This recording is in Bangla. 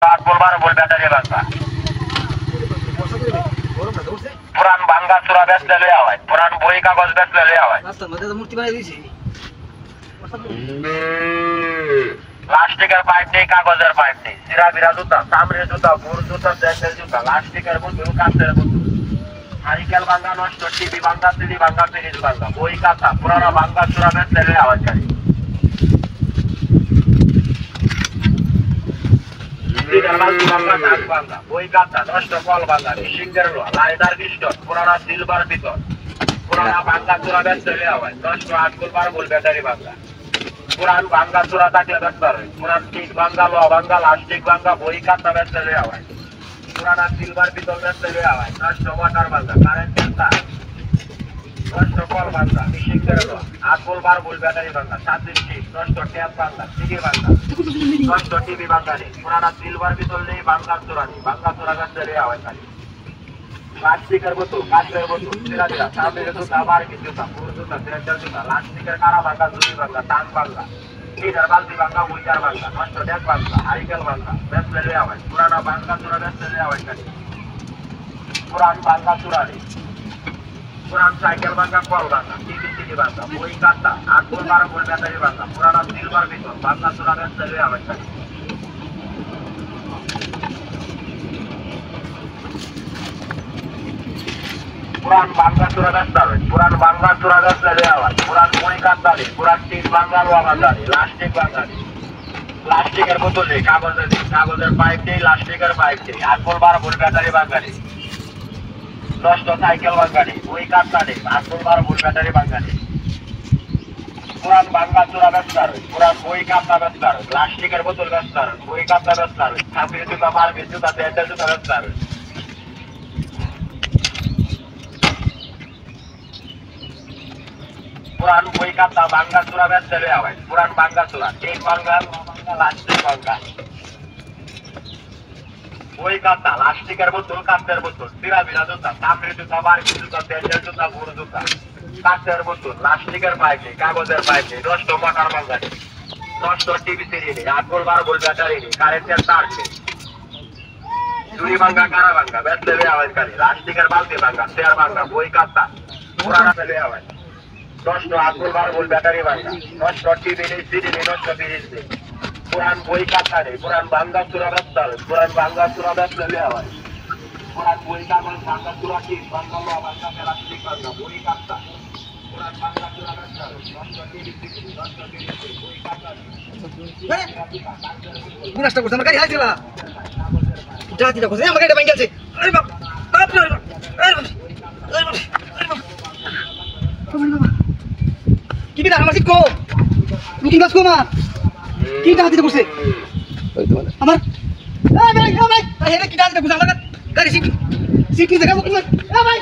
आठ बोल 12 बोल बैटरी बंदा पुरान भांगा चुरा बेचलेले आवाज पुरान বই কাগজ বেচলেলে আওয়াজ রাস্তার মধ্যে মূর্তি বানাই দিয়েছি প্লাস্টিকের পাইপ নেই কাগজের পাইপ নেই সিরা বিরা জুতা সামনে জুতা বুর জুতা স্যান্ডেল জুতা প্লাস্টিকের বোতল কাঁচের বোতল সাইকেল ভাঙা নষ্ট টিভি ভাঙা সিডি ভাঙা ফ্রিজ ভাঙা বই কাঁচা পুরানো ভাঙ্গা চুরা বেচলেলে আওয়াজ করে বই কাঁচা নষ্ট কল ভাঙা সিঙ্গের লাইটার খ্রিস্টন পুরানা সিলভার পিতল পুরানা ভাঙ্গা চুরা বেচলেলে আওয়াজ নষ্ট 8 গোল 12 গোল ব্যাটারি ভাঙ্গা পুরান ভাঙ্গা চুরা থাকলে বেচতে হবে পুরান টিক ভাঙ্গা লোহা ভাঙ্গা প্লাস্টিক ভাঙ্গা বই কাঁচা বেচলেলে আওয়াজ পুরানা সিলভার পিতল বেচলেলে আওয়াজ নষ্ট ওয়াটার ভাঙ্গা কারেন্টের তার নষ্ট কল ভাঙ্গা সিঙ্গের 8 গোল 12 গোল ব্যাটারি ভাঙ্গা ছাতির টিক নষ্ট ট্যাপ ভাঙ্গা সিডি ভাঙ্গা নষ্ট টিভি ভাঙ্গা নেই পুরানা সিলভার পিতল নেই ভাঙ্গা চুরা নেই ভাঙ্গা চুরা বেচলেলে আওয়াজ খালি প্লাস্টিকের বোতল কাঁচের বোতল সিরা বিরা সামনের জুতা মার্কিন জুতা পুরো জুতা স্যান্ডেল জুতা প্লাস্টিকের কারা ভাঙ্গা জুড়ি ভাঙ্গা টান ভাঙ্গা লিটার বালতি ভাঙ্গা উইটার ভাঙ্গা নষ্ট ডেক ভাঙ্গা সাইকেল ভাঙ্গা বেচলেলে আওয়াজ পুরানা ভাঙ্গা চুরা বেচলেলে আওয়াজ খালি পুরান ভাঙ্গা চুরা নেই পুরান সাইকেল ভাঙ্গা কল ভাঙ্গা টিভি সিডি ভাঙ্গা বই কাঁচা 8 গোল 12 গোল ব্যাটারি ভাঙ্গা পুরানা সিলভার পিতল ভাঙ্গা চুরা বেচলেলে আওয়াজ খালি পুরান ভাঙ্গা চুরা বেচতে হবে পুরান ভাঙ্গা চুরা বেচলেলে আওয়াজ পুরান বই কাঁচা নেই পুরান টিক ভাঙ্গা লোহা ভাঙ্গা নেই প্লাস্টিক ভাঙ্গা নেই প্লাস্টিকের বোতল নেই কাগজের পাইপ নেই প্লাস্টিকের পাইপ নেই 8 গোল 12 গোল ব্যাটারি ভাঙ্গা নেই নষ্ট সাইকেল ভাঙ্গা নেই বই কাঁচা নেই 8 গোল 12 গোল ব্যাটারি ভাঙ্গা নেই পুরান ভাঙ্গা চুরা বেচতে হবে পুরান বই কাঁচা বেচতে হবে প্লাস্টিকের বোতল বেচতে হবে বই কাঁচা বেচতে হবে ছাপির জুতা মার্কিন জুতা স্যান্ডেল জুতা বেচতে হবে পুরান বই কাঁচা ভাঙ্গা চুরা বেচলেলে আওয়াজ পুরান ভাঙ্গা চুরা টিক ভাঙ্গা প্লাস্টিক ভাঙ্গা বই কাঁচা প্লাস্টিকের বোতল কাঁচের বোতল সিরা বিরা জুতা সামনের জুতা মার্কিন জুতা স্যান্ডেল জুতা বুর জুতা কাঁচের বোতল প্লাস্টিকের পাইপ নেই কাগজের পাইপ নেই নষ্ট মোটর ভাঙ্গা নেই নষ্ট টিভি সিডি নেই 8 গোল 12 গোল ব্যাটারি নেই কারেন্টের তার নেই চুরি ভাঙ্গা কারা ভাঙ্গা বেচলেলে আওয়াজ খালি প্লাস্টিকের বালতি ভাঙ্গা চেয়ার ভাঙ্গা বই কাঁচা পুরানা ফেলে আওয়াজ নষ্ট 8 গোল 12 গোল ব্যাটারি ভাঙ্গা নষ্ট টিভি নেই সিডি নেই নষ্ট ফ্রিজ নেই পুরান বই কাঁচা নেই পুরান ভাঙ্গা চুরা বেচতে হবে পুরান ভাঙ্গা চুরা বেচলেলে আওয়াজ পুরান বই কাগজ ভাঙ্গা চুরা টিক ভাঙ্গা লোহা ভাঙ্গা প্লাস্টিক ভাঙ্গা বই কাঁচা পুরান ভাঙ্গা চুরা বেচতে হবে নষ্ট টিভি সিডি নষ্ট ফ্রিজ বই কাঁচা পুরাস্তা করতে আমার গাড়ি হাইছিল জাতিটা করছে আমার গাড়িটা ভাঙি গেছে আরে বাপ বাপ রে বাপ আরে বাপ আরে বাপ আরে বাপ কি বিনা আমার সিটকো লুকিং গ্লাস কো মা কি জাতিটা করছে আমার ভাই আরে কি জাতিটা করছে আমার গাড়ি সিট সিট কি দেখা ভাই ভাই ভাই